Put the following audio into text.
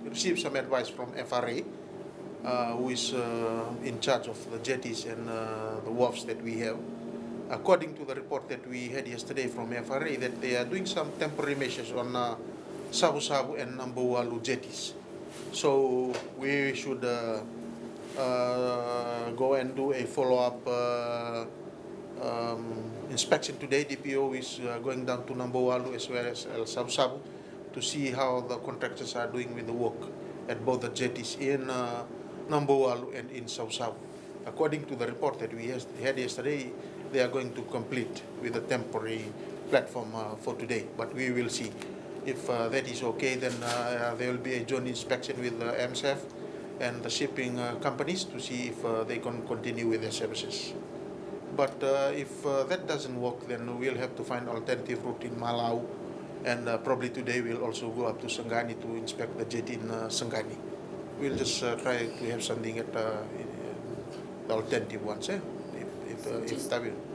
received some advice from FRA, who is in charge of the jetties and the wharfs that we have. According to the report that we had yesterday from FRA, that they are doing some temporary measures on Savusavu and Nabouwalu jetties. So we should go and do a follow-up inspection today. DPO is going down to Nabouwalu as well as Savusavu to see how the contractors are doing with the work at both the jetties in Nabouwalu and in Savusavu. According to the report that we had yesterday, they are going to complete with a temporary platform for today. But we will see. If that is okay, then there will be a joint inspection with MSF and the shipping companies to see if they can continue with their services. But if that doesn't work, then we'll have to find alternative route in Malau, and probably today we'll also go up to Sangani to inspect the jetty in Sangani. We'll just try to have something at the alternative ones, if that will.